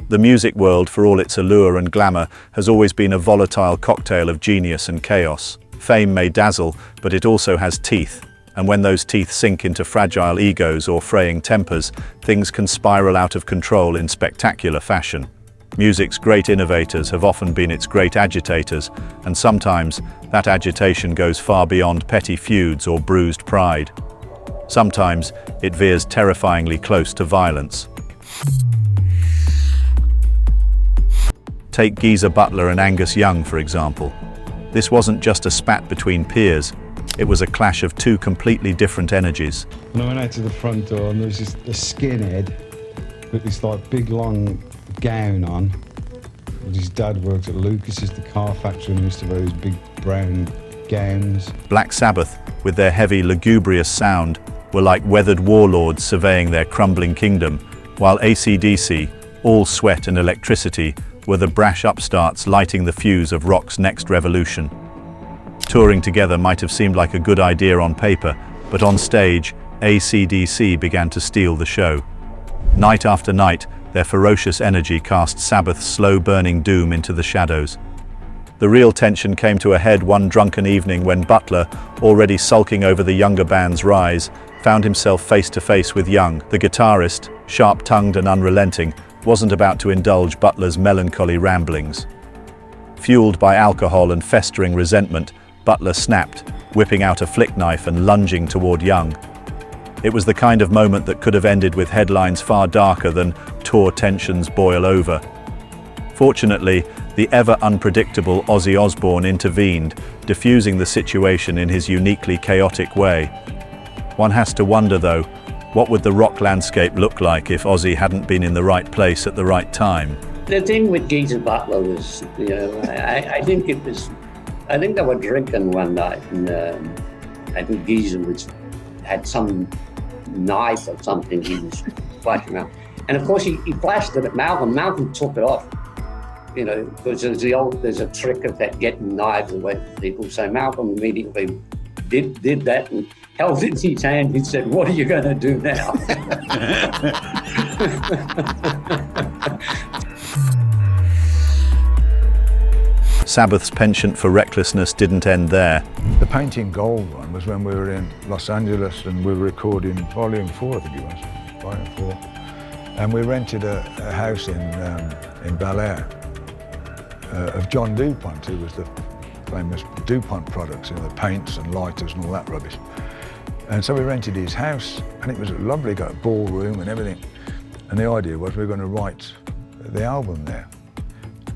The music world, for all its allure and glamour, has always been a volatile cocktail of genius and chaos. Fame may dazzle, but it also has teeth. And when those teeth sink into fragile egos or fraying tempers, things can spiral out of control in spectacular fashion. Music's great innovators have often been its great agitators, and sometimes that agitation goes far beyond petty feuds or bruised pride. Sometimes it veers terrifyingly close to violence. Take Geezer Butler and Angus Young, for example. This wasn't just a spat between peers, it was a clash of two completely different energies. And I went out to the front door and there was a skinhead with this like big long gown on. His dad worked at Lucas's, the car factory, and used to wear these big brown gowns. Black Sabbath, with their heavy, lugubrious sound, were like weathered warlords surveying their crumbling kingdom, while AC/DC, all sweat and electricity, were the brash upstarts lighting the fuse of rock's next revolution. Touring together might have seemed like a good idea on paper, but on stage, AC/DC began to steal the show. Night after night, their ferocious energy cast Sabbath's slow-burning doom into the shadows. The real tension came to a head one drunken evening when Butler, already sulking over the younger band's rise, found himself face to face with Young. The guitarist, sharp-tongued and unrelenting, wasn't about to indulge Butler's melancholy ramblings. Fueled by alcohol and festering resentment, Butler snapped, whipping out a flick knife and lunging toward Young. It was the kind of moment that could have ended with headlines far darker than "Tour tensions boil over." Fortunately, the ever-unpredictable Ozzy Osbourne intervened, diffusing the situation in his uniquely chaotic way. One has to wonder, though, what would the rock landscape look like if Ozzy hadn't been in the right place at the right time? The thing with Geezer Butler was, I think they were drinking one night, and I think Geezer had some knife or something he was flashing out. And of course he flashed it at Malcolm. Malcolm took it off, because there's a trick of that, getting knives away from people. So Malcolm immediately did that and held it in his hand. He said, "What are you going to do now?" Sabbath's penchant for recklessness didn't end there. The Painting Gold one was when we were in Los Angeles and we were recording Volume 4, I think it was, Volume 4. And we rented a house in Bel Air of John DuPont, who was the famous DuPont products, the paints and lighters and all that rubbish. And so we rented his house, and it was lovely, got a ballroom and everything. And the idea was we were going to write the album there.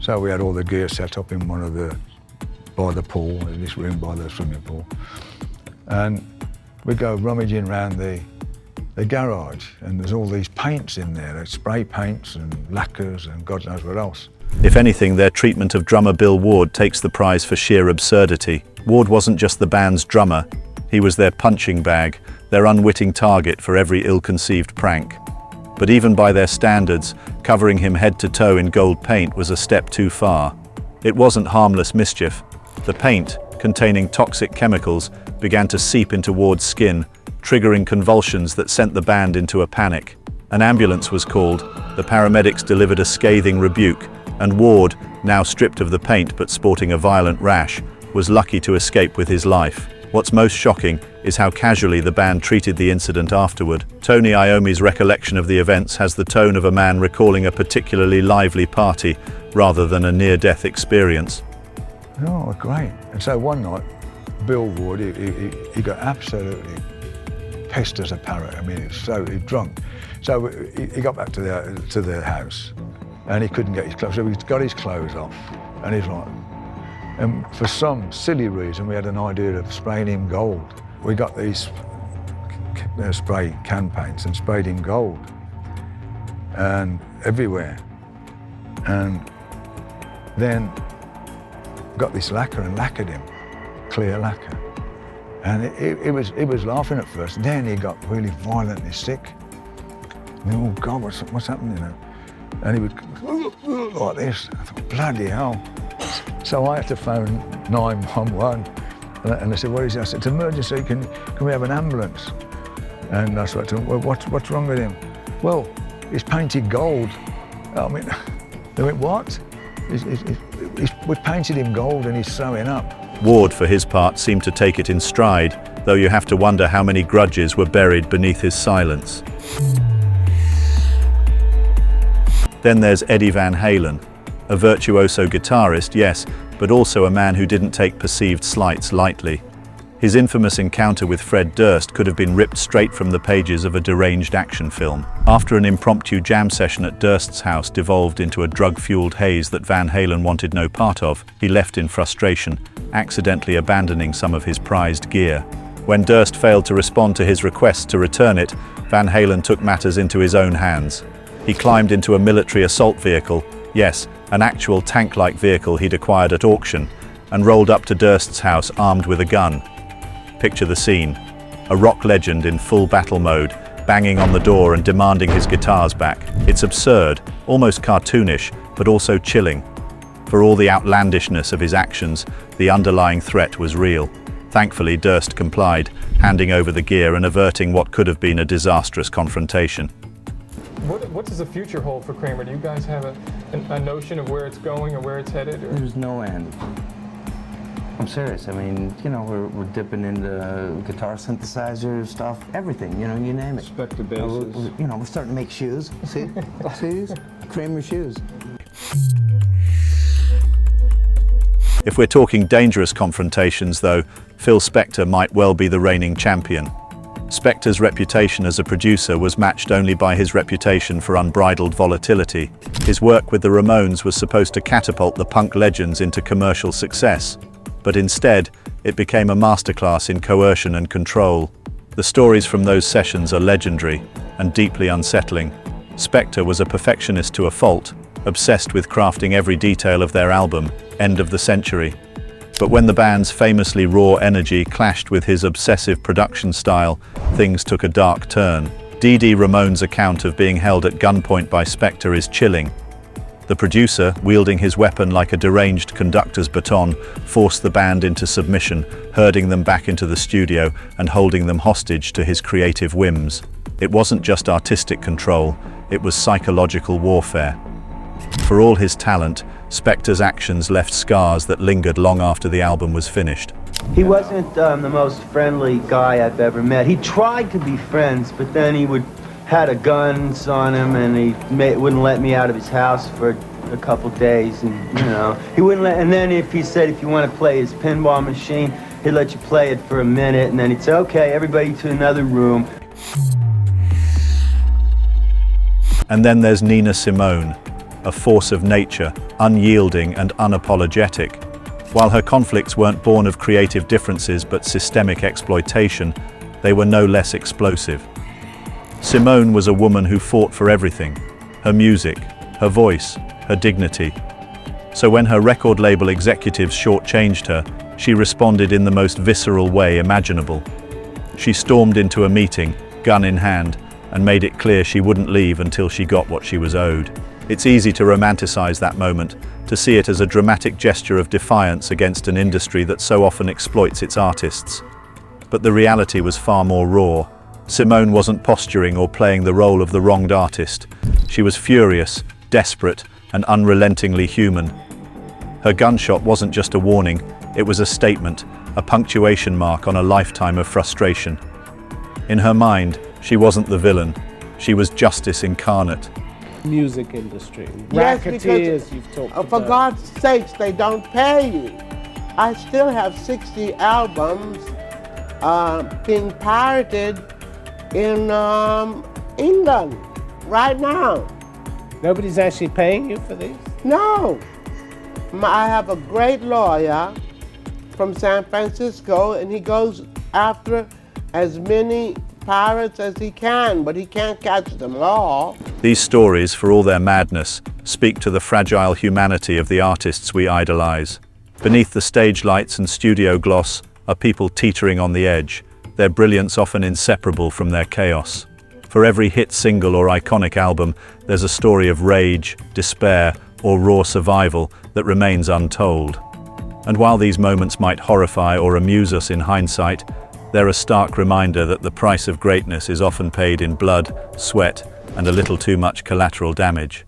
So we had all the gear set up in by the pool, in this room by the swimming pool. And we'd go rummaging around the garage, and there's all these paints in there. There's spray paints and lacquers and God knows what else. If anything, their treatment of drummer Bill Ward takes the prize for sheer absurdity. Ward wasn't just the band's drummer, he was their punching bag, their unwitting target for every ill-conceived prank. But even by their standards, covering him head to toe in gold paint was a step too far. It wasn't harmless mischief. The paint, containing toxic chemicals, began to seep into Ward's skin, triggering convulsions that sent the band into a panic. An ambulance was called, the paramedics delivered a scathing rebuke, and Ward, now stripped of the paint but sporting a violent rash, was lucky to escape with his life. What's most shocking is how casually the band treated the incident afterward. Tony Iommi's recollection of the events has the tone of a man recalling a particularly lively party rather than a near-death experience. Oh, great. And so one night, Bill Ward, he got absolutely pissed as a parrot. I mean, he was drunk. So he got back to the house and he couldn't get his clothes. So he got his clothes off and he's like, and for some silly reason, we had an idea of spraying him gold. We got these spray can paints and sprayed him gold and everywhere. And then got this lacquer and lacquered him, clear lacquer. And it was laughing at first. Then he got really violently sick. And, oh God, what's happening now? And he would like this. I thought, bloody hell. So I had to phone 911, and they said, "What is it?" I said, "It's emergency. Can we have an ambulance?" And I said to him, "Well, what's wrong with him?" "Well, he's painted gold." I mean, They went, what? We painted him gold and he's throwing up. Ward, for his part, seemed to take it in stride, though you have to wonder how many grudges were buried beneath his silence. Then there's Eddie Van Halen, a virtuoso guitarist, yes, but also a man who didn't take perceived slights lightly. His infamous encounter with Fred Durst could have been ripped straight from the pages of a deranged action film. After an impromptu jam session at Durst's house devolved into a drug-fueled haze that Van Halen wanted no part of, he left in frustration, accidentally abandoning some of his prized gear. When Durst failed to respond to his request to return it, Van Halen took matters into his own hands. He climbed into a military assault vehicle, yes, an actual tank-like vehicle he'd acquired at auction, and rolled up to Durst's house armed with a gun. Picture the scene. A rock legend in full battle mode, banging on the door and demanding his guitars back. It's absurd, almost cartoonish, but also chilling. For all the outlandishness of his actions, the underlying threat was real. Thankfully, Durst complied, handing over the gear and averting what could have been a disastrous confrontation. What does the future hold for Kramer? Do you guys have a notion of where it's going or where it's headed? Or? There's no end. I'm serious. I mean, you know, we're dipping into guitar synthesizer stuff, everything, you know, you name it. Spectre basses. You know, we're starting to make shoes. See? See these? Kramer shoes. If we're talking dangerous confrontations, though, Phil Spector might well be the reigning champion. Spector's reputation as a producer was matched only by his reputation for unbridled volatility. His work with the Ramones was supposed to catapult the punk legends into commercial success, but instead, it became a masterclass in coercion and control. The stories from those sessions are legendary and deeply unsettling. Spector was a perfectionist to a fault, obsessed with crafting every detail of their album, End of the Century. But when the band's famously raw energy clashed with his obsessive production style, things took a dark turn. Dee Dee Ramone's account of being held at gunpoint by Spector is chilling. The producer, wielding his weapon like a deranged conductor's baton, forced the band into submission, herding them back into the studio and holding them hostage to his creative whims. It wasn't just artistic control, it was psychological warfare. For all his talent, Spector's actions left scars that lingered long after the album was finished. He wasn't the most friendly guy I've ever met. He tried to be friends, but then he had a guns on him, and he wouldn't let me out of his house for a couple days, and you know, he wouldn't let. And then if he said, if you want to play his pinball machine, he'd let you play it for a minute, and then he'd say, okay, everybody to another room. And then there's Nina Simone, a force of nature, unyielding and unapologetic. While her conflicts weren't born of creative differences but systemic exploitation, they were no less explosive. Simone was a woman who fought for everything: her music, her voice, her dignity. So when her record label executives shortchanged her, she responded in the most visceral way imaginable. She stormed into a meeting, gun in hand, and made it clear she wouldn't leave until she got what she was owed. It's easy to romanticize that moment, to see it as a dramatic gesture of defiance against an industry that so often exploits its artists. But the reality was far more raw. Simone wasn't posturing or playing the role of the wronged artist. She was furious, desperate, and unrelentingly human. Her gunshot wasn't just a warning, it was a statement, a punctuation mark on a lifetime of frustration. In her mind, she wasn't the villain, she was justice incarnate. Music industry, Yes, racketeers you've talked about. For God's sakes, they don't pay me. I still have 60 albums being pirated in England right now. Nobody's actually paying you for these? No. I have a great lawyer from San Francisco, and he goes after as many pirates as he can, but he can't catch them all. These stories, for all their madness, speak to the fragile humanity of the artists we idolize. Beneath the stage lights and studio gloss are people teetering on the edge, their brilliance often inseparable from their chaos. For every hit single or iconic album, there's a story of rage, despair, or raw survival that remains untold. And while these moments might horrify or amuse us in hindsight, they're a stark reminder that the price of greatness is often paid in blood, sweat, and a little too much collateral damage.